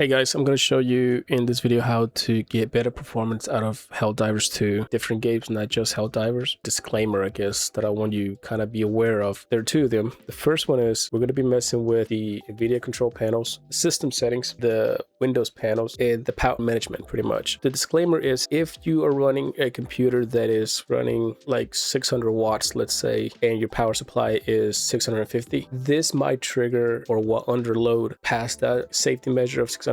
Hey guys, I'm going to show you in this video how to get better performance out of Helldivers 2. Different games, not just Helldivers. Disclaimer, I guess, that I want you kind of be aware of. There are two of them. The first one is we're going to be messing with the Nvidia control panels, the system settings, the Windows panels, and the power management pretty much. The disclaimer is if you are running a computer that is running like 600 watts, let's say, and your power supply is 650, this might trigger or will underload past that safety measure of 650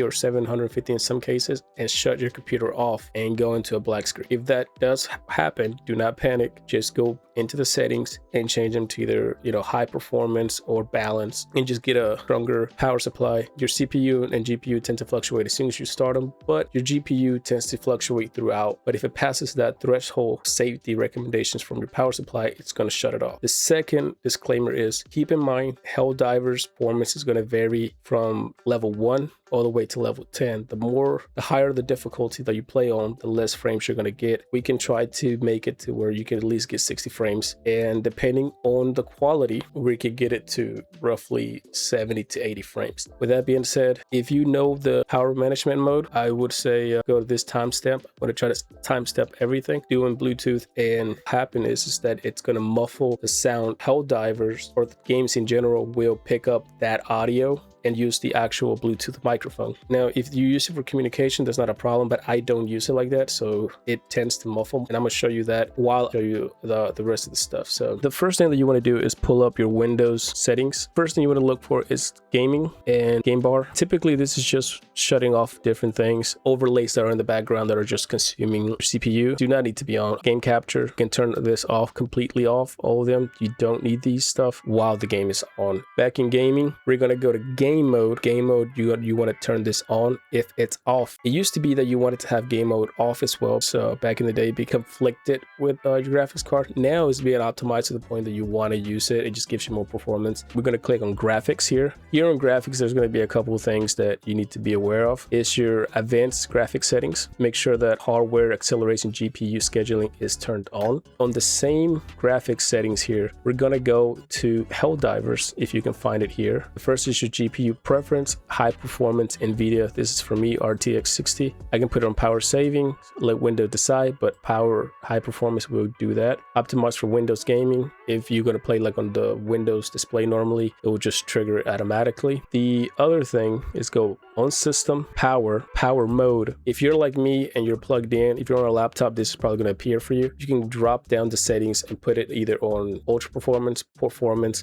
or 750 in some cases and shut your computer off and go into a black screen. If that does happen, do not panic. Just go into the settings and change them to either high performance or balance and just get a stronger power supply. Your CPU and GPU tend to fluctuate as soon as you start them, but your GPU tends to fluctuate throughout. But if it passes that threshold safety recommendations from your power supply, it's going to shut it off. The second disclaimer is keep in mind Helldivers performance is going to vary from level 1 all the way to level 10. The higher the difficulty that you play on, the less frames you're going to get. We can try to make it to where you can at least get 60 frames, and depending on the quality, we could get it to roughly 70 to 80 frames. With that being said, if you know the power management mode, I would say go to this timestamp. I'm going to try to timestamp everything doing Bluetooth, and what happens is that it's going to muffle the sound. Helldivers or the games in general will pick up that audio and use the actual Bluetooth microphone. Now, if you use it for communication, that's not a problem, but I don't use it like that, so it tends to muffle, and I'm gonna show you that while I show you the rest of the stuff. So the first thing that you want to do is pull up your Windows settings. First thing you want to look for is gaming and game bar. Typically, this is just shutting off different things. Overlays that are in the background that are just consuming your CPU do not need to be on. Game capture, you can turn this off, completely off, all of them. You don't need these stuff while the game is on. Back in gaming, we're gonna go to game mode. You want to turn this on if it's off. It used to be that you wanted to have game mode off as well, so back in the day, be conflicted with your graphics card. Now it's being optimized to the point that you want to use it. It just gives you more performance. We're going to click on graphics here. Here on graphics, there's going to be a couple of things that you need to be aware of. It's your advanced graphics settings. Make sure that hardware acceleration GPU scheduling is turned on. On the same graphics settings here, we're going to go to Helldivers if you can find it here. The first is your GPU preference, high performance Nvidia. This is for me RTX 60. I can put it on power saving, let Windows decide, but power high performance will do that. Optimize for Windows gaming. If you're going to play like on the Windows display normally, it will just trigger it automatically. The other thing is go on system, power mode. If you're like me and you're plugged in, if you're on a laptop, this is probably going to appear for you. You can drop down the settings and put it either on ultra performance,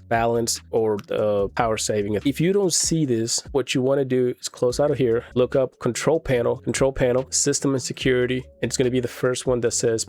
balance, or power saving. If you don't see this, what you want to do is close out of here, look up control panel, system and security, and it's going to be the first one that says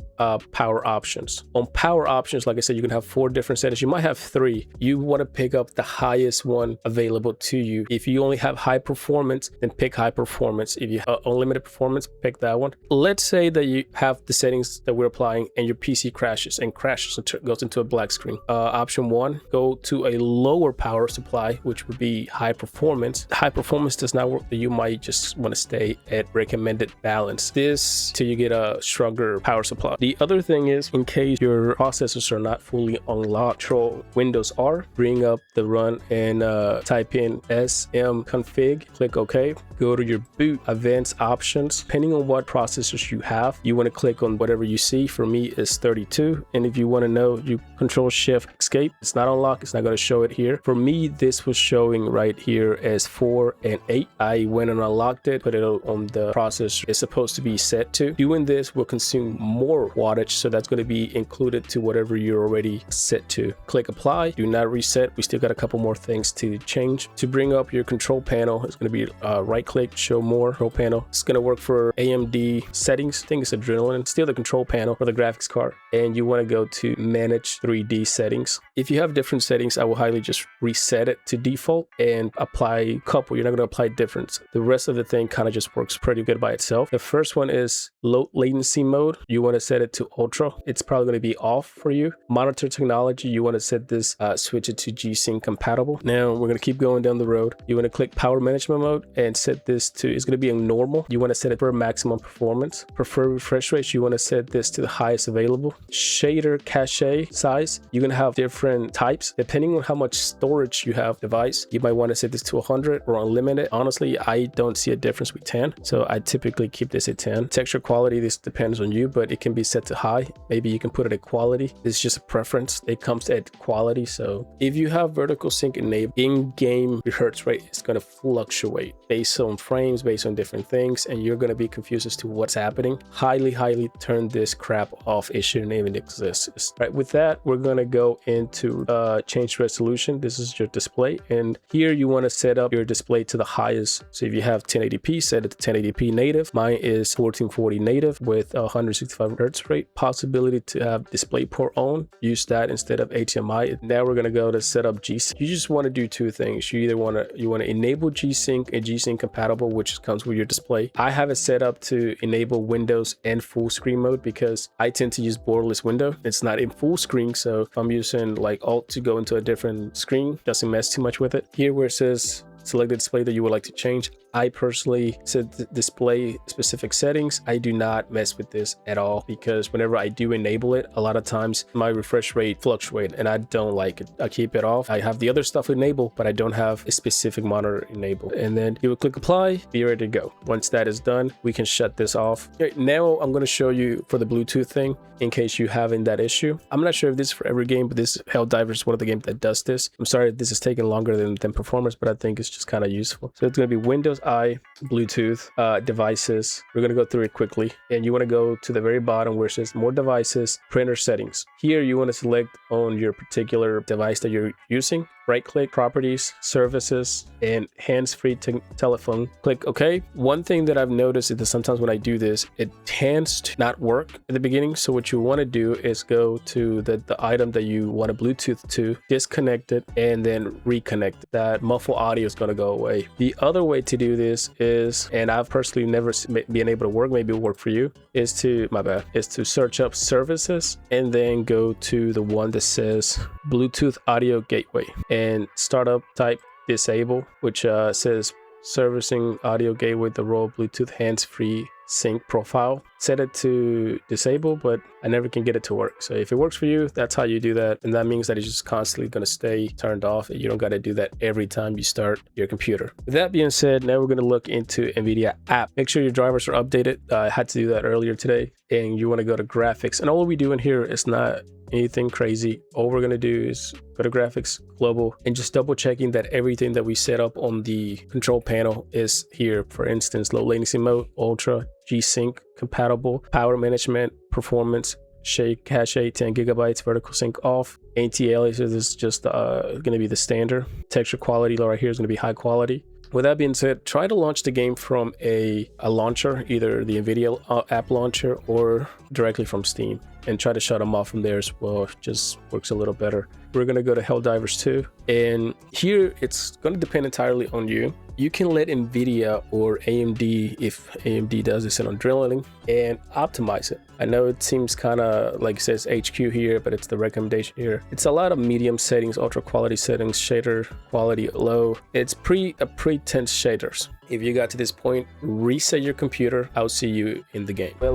power options. On power options, like I said, you can have 4 different settings. You might have 3. You want to pick up the highest one available to you. If you only have high performance, then pick high performance. If you have unlimited performance, pick that one. Let's say that you have the settings that we're applying and your PC crashes and goes into a black screen. Option 1, go to a lower power supply, which would be high performance. High performance does not work, you might just want to stay at recommended balance. This till you get a stronger power supply. The other thing is, in case your processors are not fully unlocked, control Windows R, bring up the run and type in smconfig, click OK. Go to your boot advanced options. Depending on what processors you have, you want to click on whatever you see. For me, it's 32. And if you want to know, you control shift escape. It's not unlocked, it's not going to show it here. For me, this was showing right here as 4 and 8. I went and unlocked it, put it on the processor it's supposed to be set to. Doing this will consume more wattage, so that's going to be included to whatever you're already set to. Click apply, do not reset. We still got a couple more things to change. To bring up your control panel, it's going to be right click, show more control panel. It's going to work for AMD settings. I think it's Adrenaline. Still the control panel for the graphics card, and you want to go to manage 3D settings. If you have different settings, I will highly just reset it to default and apply a couple. You're not going to apply difference. The rest of the thing kind of just works pretty good by itself. The first one is low latency mode. You want to set it to ultra. It's probably going to be off for you. Monitor technology, you want to set this, switch it to G-Sync compatible. Now we're going to keep going down the road. You want to click power management mode and set this to, it's going to be in normal. You want to set it for maximum performance. Preferred refresh rate, you want to set this to the highest available. Shader cache size, you're going to have different types depending on how much storage you have device. You might want to set this to 100 or unlimited. Honestly, I don't see a difference with 10, so I typically keep this at 10. Texture quality, this depends on you, but it can be set to high. Maybe you can put it at quality. It's just a preference. It comes at quality. So if you have vertical sync enabled, in-game hertz rate is going to fluctuate based on frames, based on different things, and you're going to be confused as to what's happening. Highly turn this crap off. It shouldn't even exist. Right, with that, we're going to go into change resolution. This is your display, and here you want to set up your display to the highest. So if you have 1080p, set it to 1080p native. Mine is 1440 native with 165 hertz rate. Possibility to have DisplayPort on, use that instead of HDMI. Now we're going to go to set up G-Sync. You just want to do two things. You either want to enable G-Sync and G-Sync compatible, which comes with your display. I have it set up to enable Windows and full screen mode because I tend to use borderless window. It's not in full screen, so if I'm using like Alt to go into a different screen, doesn't mess too much with it. Here where it says select the display that you would like to change, I personally set display specific settings. I do not mess with this at all because whenever I do enable it, a lot of times my refresh rate fluctuates and I don't like it. I keep it off. I have the other stuff enabled, but I don't have a specific monitor enabled. And then you would click apply, be ready to go. Once that is done, we can shut this off. Okay, now I'm going to show you for the Bluetooth thing in case you're having that issue. I'm not sure if this is for every game, but this Helldivers is one of the games that does this. I'm sorry if this is taking longer than performance, but I think it's just kind of useful. So it's going to be Windows I, Bluetooth, devices. We're going to go through it quickly, and you want to go to the very bottom where it says more devices, printer settings. Here you want to select on your particular device that you're using. Right click, properties, services, and hands-free telephone. Click OK. One thing that I've noticed is that sometimes when I do this, it tends to not work at the beginning. So what you want to do is go to the item that you want to Bluetooth to, disconnect it, and then reconnect. That muffled audio is going to go away. The other way to do this is, and I've personally never been able to work, maybe it'll work for you, is to search up services and then go to the one that says Bluetooth audio gateway and startup type disable, which says servicing audio gateway, the raw Bluetooth hands-free sync profile. Set it to disable, but I never can get it to work. So if it works for you, that's how you do that. And that means that it's just constantly going to stay turned off. You don't got to do that every time you start your computer. With that being said, now we're going to look into Nvidia App. Make sure your drivers are updated. I had to do that earlier today. And you want to go to graphics. And all we do in here is not anything crazy. All we're going to do is go to graphics, global, and just double checking that everything that we set up on the control panel is here. For instance, low latency mode, ultra, G-Sync compatible, power management, performance, shade cache 10 gigabytes, vertical sync off, anti-aliases is just going to be the standard. Texture quality right here is going to be high quality. With that being said, try to launch the game from a launcher, either the Nvidia app launcher or directly from Steam, and try to shut them off from there as well. It just works a little better. We're going to go to Helldivers 2, and here it's going to depend entirely on you. You can let Nvidia or AMD, if AMD does this on drilling, and optimize it. I know it seems kind of like it says HQ here, but it's the recommendation here. It's a lot of medium settings, ultra quality settings, shader quality low. It's pre-tense shaders. If you got to this point, reset your computer. I'll see you in the game. Well,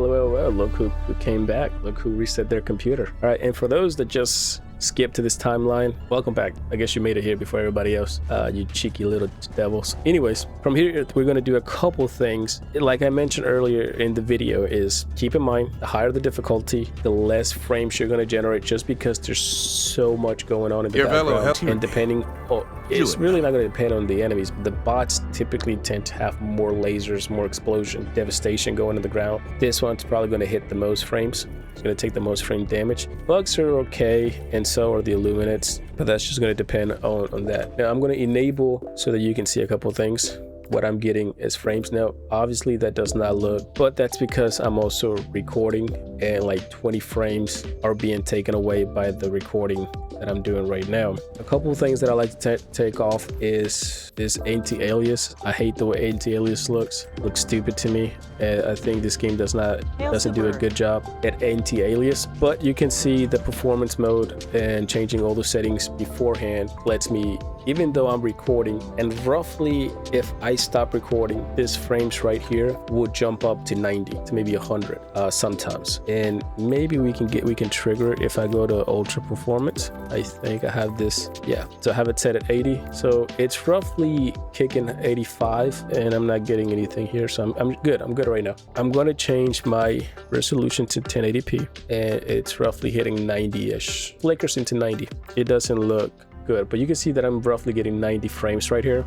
look who came back. Look who reset their computer. All right, and for those that just skip to this timeline, welcome back. I guess you made it here before everybody else, you cheeky little devils. Anyways, from here we're going to do a couple things. Like I mentioned earlier in the video, is keep in mind the higher the difficulty, the less frames you're going to generate, just because there's so much going on in the background. And depending, it's really not going to depend on the enemies. The bots typically tend to have more lasers, more explosion, devastation going in the ground. This one's probably going to hit the most frames. It's going to take the most frame damage. Bugs are okay, and so are the illuminates, but that's just going to depend on that. Now I'm going to enable so that you can see a couple things. What I'm getting is frames now. Obviously that does not look, but that's because I'm also recording, and like 20 frames are being taken away by the recording that I'm doing right now. A couple of things that I like to take off is this anti-alias. I hate the way anti-alias looks stupid to me, and I think this game doesn't do a good job at anti-alias. But you can see the performance mode, and changing all the settings beforehand lets me even though I'm recording, and roughly if I stop recording, this frames right here will jump up to 90 to maybe 100 sometimes. And maybe we can trigger it if I go to ultra performance. I think I have this, yeah, so I have it set at 80, so it's roughly kicking 85, and I'm not getting anything here, so I'm good right now. I'm going to change my resolution to 1080p, and it's roughly hitting 90ish, flickers into 90. It doesn't look good, but you can see that I'm roughly getting 90 frames right here.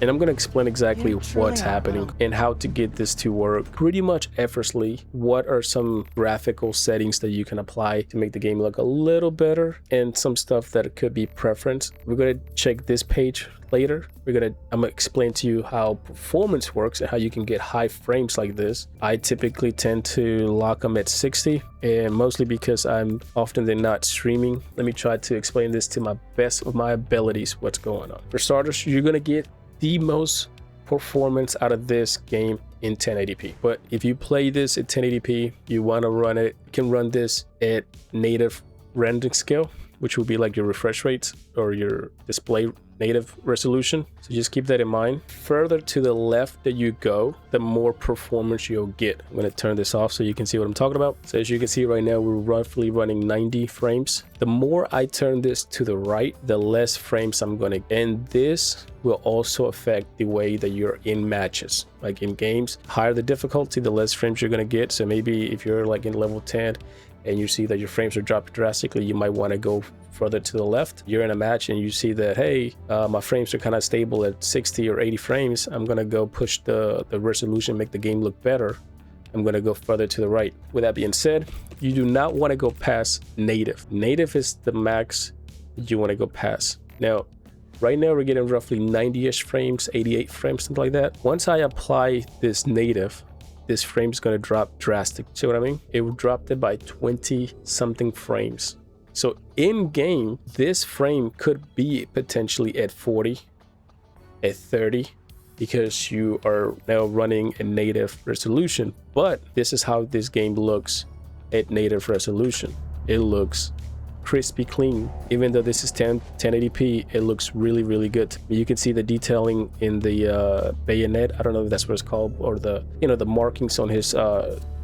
And I'm going to explain exactly what's happening and how to get this to work pretty much effortlessly. What are some graphical settings that you can apply to make the game look a little better, and some stuff that could be preference. We're going to check this page later. I'm going to explain to you how performance works and how you can get high frames like this. I typically tend to lock them at 60, and mostly because I'm often than not streaming. Let me try to explain this to my best of my abilities, what's going on. For starters, you're going to get the most performance out of this game in 1080p. But if you play this at 1080p, you want to run it, you can run this at native rendering scale, which will be like your refresh rates or your display native resolution. So just keep that in mind. Further to the left that you go, the more performance you'll get. I'm going to turn this off so you can see what I'm talking about. So as you can see right now, we're roughly running 90 frames. The more I turn this to the right, the less frames I'm going to, and this will also affect the way that you're in matches. Like in games, higher the difficulty, the less frames you're going to get. So maybe if you're like in level 10 and you see that your frames are dropped drastically, you might want to go further to the left. You're in a match and you see that, hey, my frames are kind of stable at 60 or 80 frames. I'm going to go push the resolution, make the game look better. I'm going to go further to the right. With that being said, you do not want to go past native. Native is the max that you want to go past. Now, right now we're getting roughly 90-ish frames, 88 frames, something like that. Once I apply this native, this frame is going to drop drastic. See what I mean? It will drop it by 20 something frames. So in game, this frame could be potentially at 40, at 30, because you are now running a native resolution. But this is how this game looks at native resolution. It looks crispy clean. Even though this is 1080p, it looks really, really good. You can see the detailing in the bayonet. I don't know if that's what it's called, or the, you know, the markings on his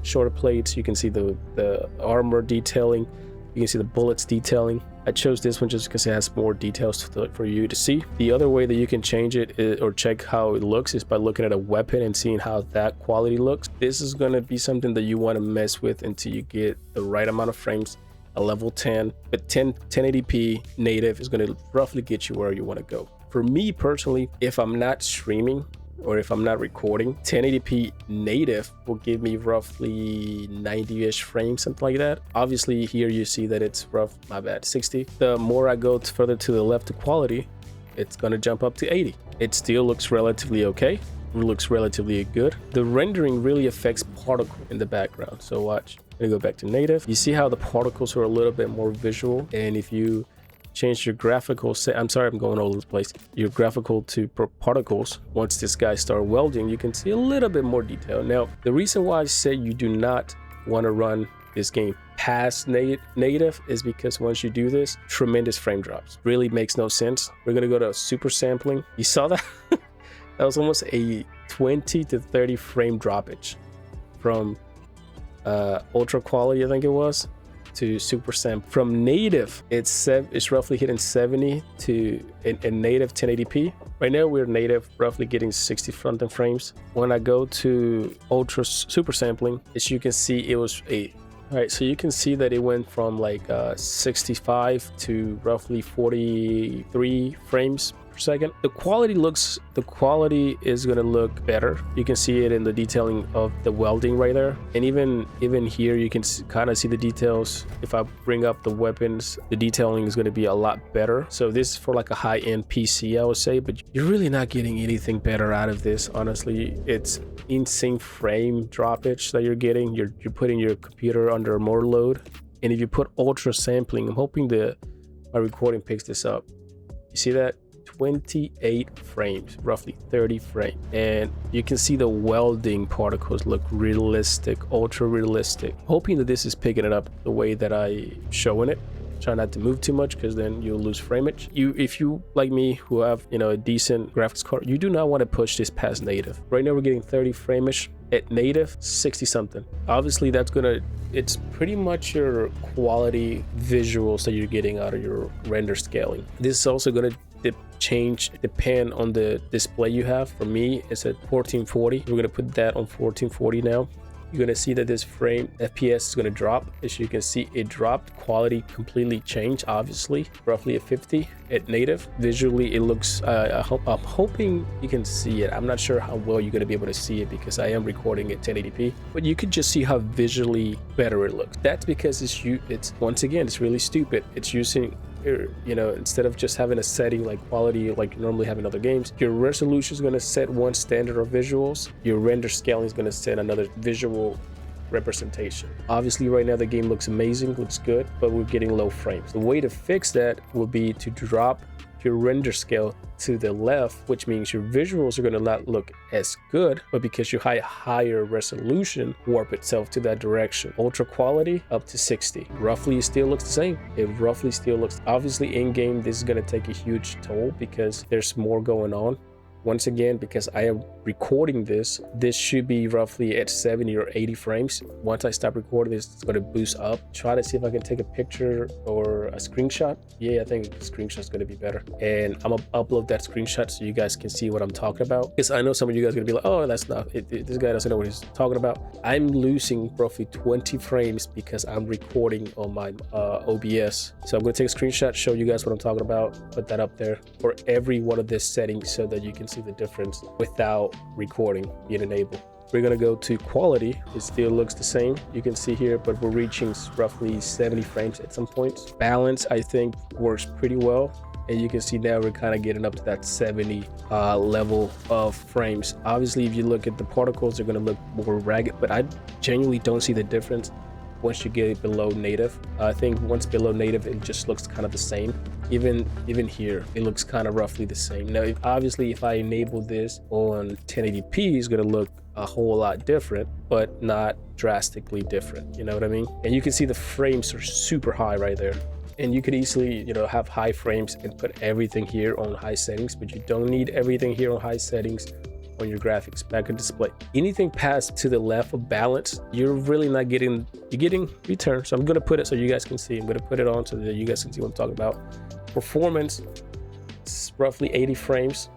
shoulder plates. You can see the armor detailing. You can see the bullets detailing. I chose this one just because it has more details for you to see. The other way that you can change it or check how it looks is by looking at a weapon and seeing how that quality looks. This is going to be something that you want to mess with until you get the right amount of frames. A level 10, but 1080p native is going to roughly get you where you want to go. For me personally, if I'm not streaming or if I'm not recording, 1080p native will give me roughly 90-ish frames, something like that. Obviously here you see that it's rough, my bad, 60. The more I go further to the left to quality, it's going to jump up to 80. It still looks relatively okay. It looks relatively good. The rendering really affects particle in the background. So watch. I'm gonna go back to native. You see how the particles are a little bit more visual, and if you change your graphical I'm sorry, I'm going all over the place. Your graphical to particles, once this guy start welding, you can see a little bit more detail. Now, the reason why I say you do not want to run this game past native is because once you do this, tremendous frame drops. Really makes no sense. We're gonna go to super sampling. You saw that? That was almost a 20 to 30 frame droppage from ultra quality, I think it was, to super sample. From native, it's roughly hitting 70 to in native 1080p. Right now we're native roughly getting 60 front-end frames. When I go to ultra super sampling, as you can see, it was all right, so you can see that it went from like 65 to roughly 43 frames per second. The quality is going to look better. You can see it in the detailing of the welding right there, and even here you can kind of see the details. If I bring up the weapons, the detailing is going to be a lot better. So this is for like a high-end PC, I would say, but you're really not getting anything better out of this, honestly. It's insane frame droppage that you're getting. You're putting your computer under more load, and if you put ultra sampling, I'm hoping my recording picks this up. You see that? 28 frames, roughly 30 frames, and you can see the welding particles look realistic, ultra realistic. Hoping that this is picking it up the way that I'm showing it. Try not to move too much because then you'll lose framage. If you like me who have, you know, a decent graphics card, you do not want to push this past native. Right now we're getting 30 framage. At native, 60 something. Obviously it's pretty much your quality visuals that you're getting out of your render scaling. This is also gonna depend on the display you have. For me, it's at 1440. We're gonna put that on 1440 now. You're gonna see that this frame FPS is gonna drop. As you can see, it dropped. Quality completely changed, obviously. Roughly at 50 at native. Visually, it looks, I'm hoping you can see it. I'm not sure how well you're gonna be able to see it because I am recording at 1080p, but you could just see how visually better it looks. That's because it's once again, it's really stupid. It's using, you know, instead of just having a setting like quality like you normally have in other games, your resolution is going to set one standard of visuals, your render scaling is going to set another visual representation. Obviously right now the game looks amazing, looks good, but we're getting low frames. The way to fix that will be to drop your render scale to the left, which means your visuals are going to not look as good, but because you higher resolution, warp itself to that direction. Ultra quality up to 60. Roughly it still looks the same. It roughly still looks, obviously in game this is going to take a huge toll because there's more going on. Once again, because I am recording this should be roughly at 70 or 80 frames. Once I stop recording this, it's going to boost up. Try to see if I can take a picture or a screenshot. Yeah, I think screenshot is going to be better. And I'm going to upload that screenshot so you guys can see what I'm talking about. Because I know some of you guys are going to be like, oh, that's not, this guy doesn't know what he's talking about. I'm losing roughly 20 frames because I'm recording on my OBS. So I'm going to take a screenshot, show you guys what I'm talking about, put that up there for every one of these settings so that you can see the difference without recording being enabled. We're going to go to quality. It still looks the same, you can see here, but we're reaching roughly 70 frames at some points. Balance I think works pretty well, and you can see now we're kind of getting up to that 70 level of frames. Obviously if you look at the particles, they're going to look more ragged, but I genuinely don't see the difference once you get it below native. I think once below native it just looks kind of the same. Even here it looks kind of roughly the same. Now obviously if I enable this on 1080p, it's going to look a whole lot different, but not drastically different, you know what I mean? And you can see the frames are super high right there, and you could easily, you know, have high frames and put everything here on high settings, but you don't need everything here on high settings on your graphics. Back on display, anything past to the left of balance, you're really not getting, you're getting return. So I'm going to put it so you guys can see. I'm going to put it on so that you guys can see what I'm talking about. Performance, it's roughly 80 frames,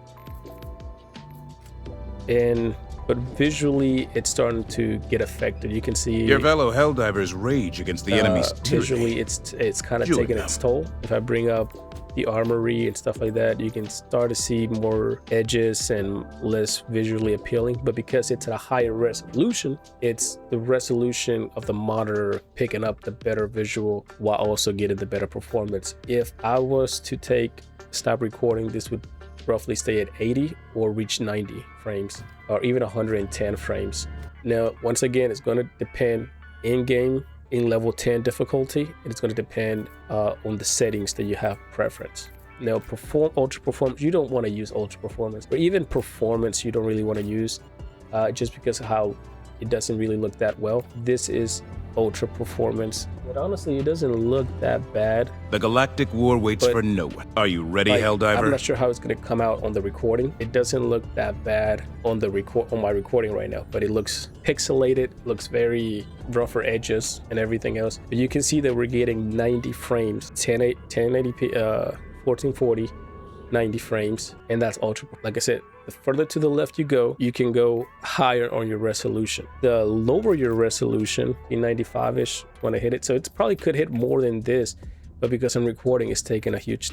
but visually it's starting to get affected. You can see your fellow Helldivers rage against the enemy's tyranny. Visually it's kind of taking its toll. If I bring up the armory and stuff like that, you can start to see more edges and less visually appealing. But because it's at a higher resolution, it's the resolution of the monitor picking up the better visual while also getting the better performance. If I was to stop recording, this would roughly stay at 80 or reach 90 frames or even 110 frames. Now once again, it's going to depend in game in level 10 difficulty, and it's going to depend on the settings that you have preference. Now ultra performance, you don't want to use ultra performance, or even performance you don't really want to use just because of how it doesn't really look that well. This is ultra performance, but honestly it doesn't look that bad. The galactic war waits for no one. Are you ready, Helldiver? I'm not sure how it's going to come out on the recording. It doesn't look that bad on my recording right now, but it looks pixelated, looks very rougher edges and everything else. But you can see that we're getting 90 frames, 1080p 1440, 90 frames, and that's ultra. Like I said, the further to the left you go, you can go higher on your resolution. The lower your resolution, in 95-ish, want to hit it. So it probably could hit more than this, but because I'm recording, it's taking a huge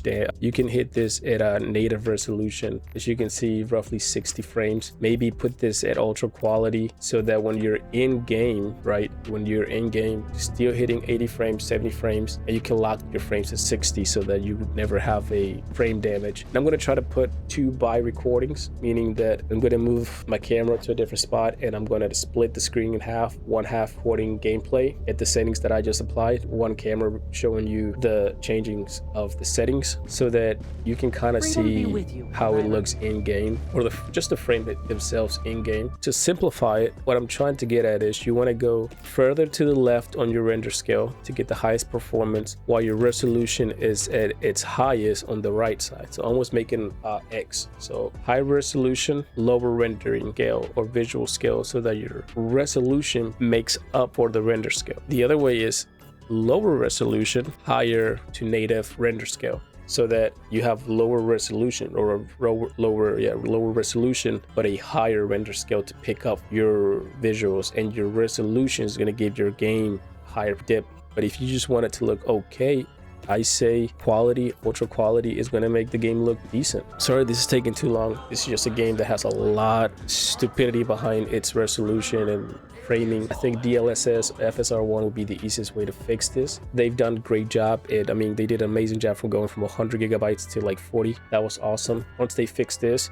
damage. You can hit this at a native resolution, as you can see, roughly 60 frames. Maybe put this at ultra quality so that when you're in game, right, when you're in game, still hitting 80 frames, 70 frames, and you can lock your frames at 60 so that you never have a frame damage. And I'm going to try to put 2 by recordings, meaning that I'm going to move my camera to a different spot and I'm going to split the screen in half, one half recording gameplay at the settings that I just applied, one camera showing showing you the changings of the settings so that you can kind of see how it looks in game, or just the frame themselves in game. To simplify it, what I'm trying to get at is you want to go further to the left on your render scale to get the highest performance, while your resolution is at its highest on the right side. So almost making X. So high resolution, lower rendering scale or visual scale, so that your resolution makes up for the render scale. The other way is lower resolution, higher to native render scale, so that you have lower resolution, or a lower resolution, but a higher render scale to pick up your visuals, and your resolution is going to give your game higher dip. But if you just want it to look okay, I say quality, ultra quality is going to make the game look decent. Sorry this is taking too long. This is just a game that has a lot of stupidity behind its resolution and framing. I think DLSS FSR1 would be the easiest way to fix this. They've done a great job. They did an amazing job from going from 100 gigabytes to like 40. That was awesome. Once they fix this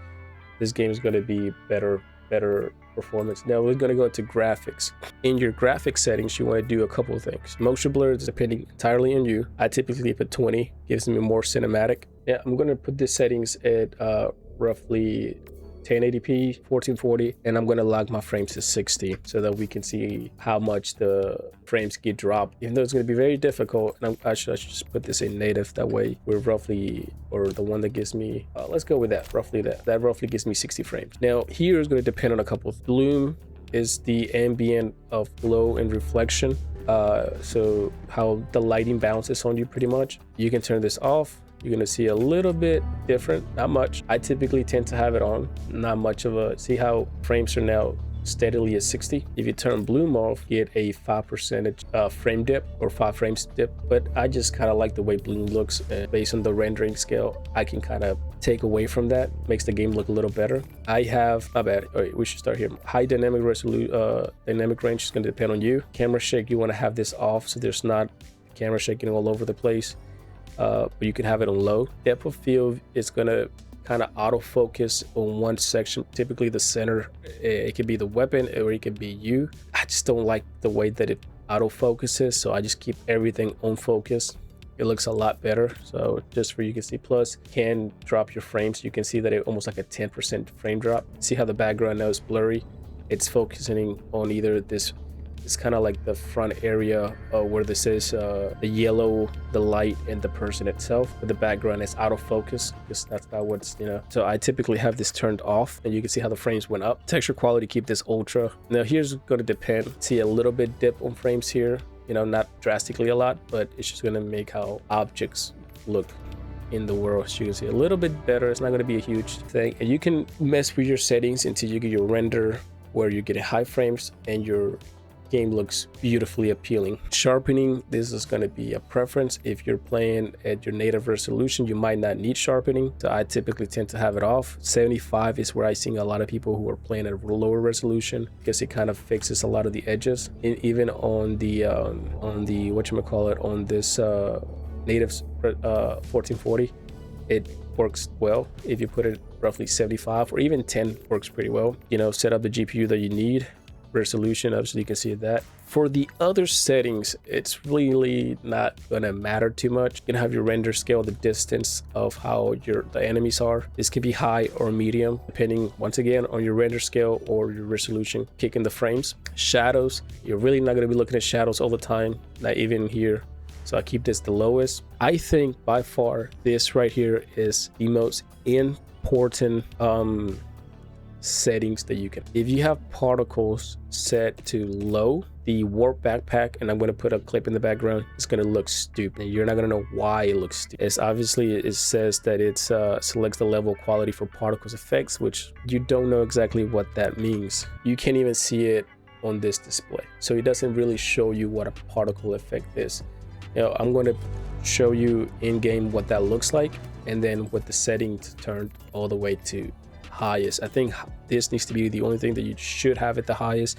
game is going to be better performance. Now we're going to go into graphics. In your graphics settings, you want to do a couple of things. Motion blur is depending entirely on you. I typically put 20, gives me more cinematic. Yeah, I'm going to put the settings at roughly 1080p 1440, and I'm going to log my frames to 60 so that we can see how much the frames get dropped, even though it's going to be very difficult. And I should just put this in native, that way we're roughly, or the one that gives me let's go with that roughly gives me 60 frames. Now here is going to depend on a couple of bloom is the ambient of glow and reflection, so how the lighting bounces on you. Pretty much you can turn this off. You're going to see a little bit different, not much. I typically tend to have it on, not much of a, see how frames are now steadily at 60. If you turn bloom off, you get a 5% frame dip, or 5 frames dip. But I just kind of like the way bloom looks, and based on the rendering scale, I can kind of take away from that. Makes the game look a little better. I have, my bad, all right, we should start here. High dynamic dynamic range is going to depend on you. Camera shake, you want to have this off so there's not camera shaking all over the place. But you can have it on low. Depth of field is going to kind of autofocus on one section, typically the center. It could be the weapon or it could be you. I just don't like the way that it autofocuses, so I just keep everything on focus. It looks a lot better. So just for you can see, plus can drop your frames. You can see that it almost like a 10% frame drop. See how the background now is blurry? It's focusing on either this. It's kind of like the front area where this is the yellow, the light, and the person itself. But the background is out of focus because that's not what's, So I typically have this turned off, and you can see how the frames went up. Texture quality, keep this ultra. Now here's going to depend. See a little bit dip on frames here. Not drastically a lot, but it's just going to make how objects look in the world. So you can see a little bit better. It's not going to be a huge thing. And you can mess with your settings until you get your render where you're getting high frames and your game looks beautifully appealing. Sharpening, this is going to be a preference. If you're playing at your native resolution, you might not need sharpening, so I typically tend to have it off. 75 is where I see a lot of people who are playing at a lower resolution, because it kind of fixes a lot of the edges. And even on the whatchamacallit, on this native 1440, it works well. If you put it roughly 75 or even 10, works pretty well. Set up the GPU that you need. Resolution, obviously you can see that. For the other settings, it's really not gonna matter too much. You can have your render scale, the distance of how the enemies are. This can be high or medium, depending once again on your render scale or your resolution. Kicking the frames. Shadows, you're really not gonna be looking at shadows all the time, not even here. So I keep this the lowest. I think by far this right here is the most important settings that you can. If you have particles set to low, the warp backpack, and I'm going to put a clip in the background, it's going to look stupid, and you're not going to know why it looks stupid. It's obviously, it says that it selects the level of quality for particles effects, which you don't know exactly what that means. You can't even see it on this display, so it doesn't really show you what a particle effect is. I'm going to show you in game what that looks like, and then with the settings turned all the way to highest. I think this needs to be the only thing that you should have at the highest.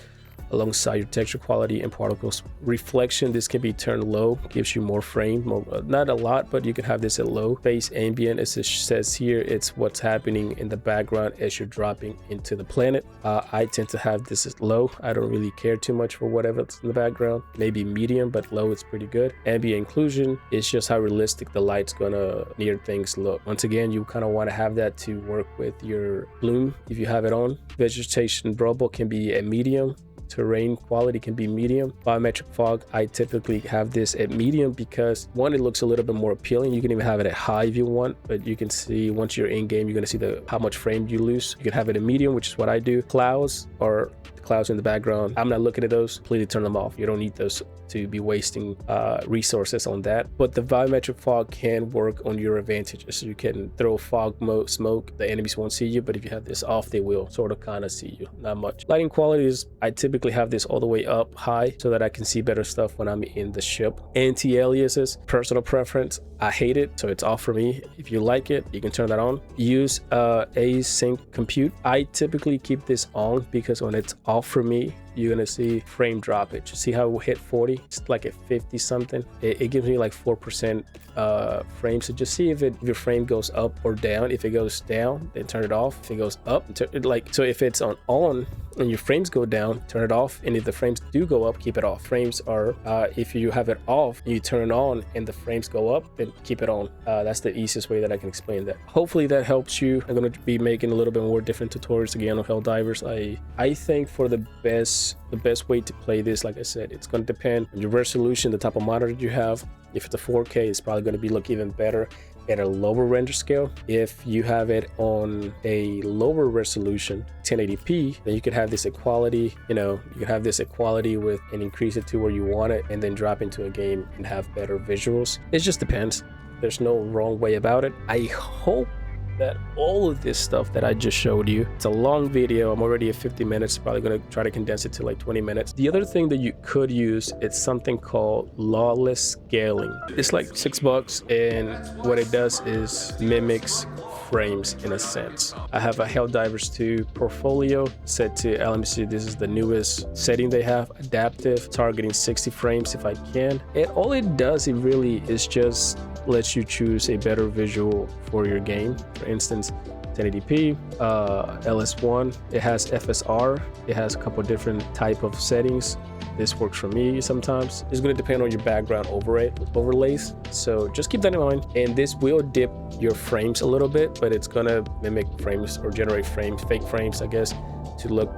alongside your texture quality and particles reflection. This can be turned low, gives you more frame, not a lot, but you can have this at low. Phase ambient, as it says here, it's what's happening in the background as you're dropping into the planet. I tend to have this at low. I don't really care too much for whatever's in the background. Maybe medium, but low is pretty good. Ambient inclusion is just how realistic the light's gonna near things look. Once again, you kind of want to have that to work with your bloom if you have it on. Vegetation rubble can be a medium. Terrain quality can be medium. Biometric fog, I typically have this at medium because one, it looks a little bit more appealing. You can even have it at high if you want, but you can see once you're in game, you're going to see how much frame you lose. You can have it at medium, which is what I do. Clouds or the clouds in the background, I'm not looking at those. Completely turn them off. You don't need those to be wasting resources on that. But the biometric fog can work on your advantage. So you can throw fog mode smoke, the enemies won't see you, but if you have this off, they will sort of kind of see you, not much. Lighting quality is, I typically have this all the way up high so that I can see better stuff when I'm in the ship. Anti-aliases, personal preference, I hate it, so it's off for me. If you like it, you can turn that on. Use async compute. I typically keep this on because when it's off for me, you're gonna see frame droppage. See how it hit 40? It's like at 50 something. It gives me like 4% frames. So just see if your frame goes up or down. If it goes down, then turn it off. If it goes up, so if it's on and your frames go down, turn it off. And if the frames do go up, keep it off. Frames are if you have it off and you turn it on and the frames go up, then keep it on. That's the easiest way that I can explain that. Hopefully that helps you. I'm gonna be making a little bit more different tutorials again on Helldivers. I think for the best way to play this, like I said, it's going to depend on your resolution, the type of monitor you have. If it's a 4K, it's probably going to look even better at a lower render scale. If you have it on a lower resolution, 1080p, then you could have this equality. You could have this equality with and increase it to where you want it, and then drop into a game and have better visuals. It just depends. There's no wrong way about it. I hope that all of this stuff that I just showed you, it's a long video. I'm already at 50 minutes, probably gonna try to condense it to like 20 minutes. The other thing that you could use, it's something called lawless scaling. It's like $6, and what it does is mimics frames in a sense. I have a Helldivers 2 portfolio set to LMC. This is the newest setting they have, adaptive, targeting 60 frames if I can. And all it does, it really is just lets you choose a better visual for your game. For instance, 1080p, LS1, it has FSR, it has a couple different type of settings. This works for me sometimes. It's going to depend on your background overlays, so just keep that in mind. And this will dip your frames a little bit, but it's going to mimic frames or generate frames, fake frames, I guess, to look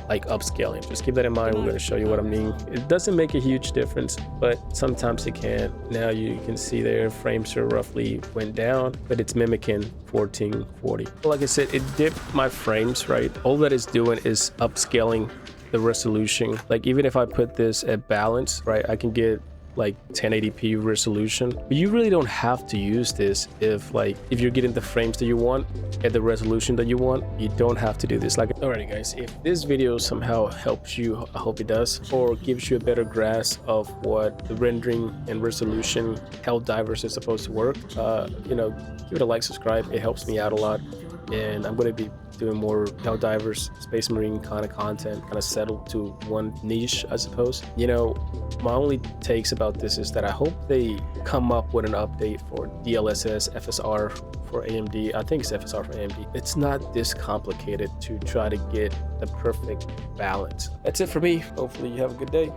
like upscaling. Just keep that in mind. We're going to show you what I mean. It doesn't make a huge difference, but sometimes it can. Now you can see there frames are roughly went down, but it's mimicking 1440. Like I said, it dipped my frames, right? All that it's doing is upscaling the resolution. Like even if I put this at balance, right, I can get like 1080p resolution, but you really don't have to use this if you're getting the frames that you want at the resolution that you want. You don't have to do this. Alrighty guys, if this video somehow helps you, I hope it does, or gives you a better grasp of what the rendering and resolution Helldivers is supposed to work, give it a like, subscribe. It helps me out a lot, and I'm going to be doing more Helldivers, Space Marine kind of content, kind of settled to one niche, I suppose. My only takes about this is that I hope they come up with an update for DLSS, FSR for AMD. I think it's FSR for AMD. It's not this complicated to try to get the perfect balance. That's it for me. Hopefully you have a good day.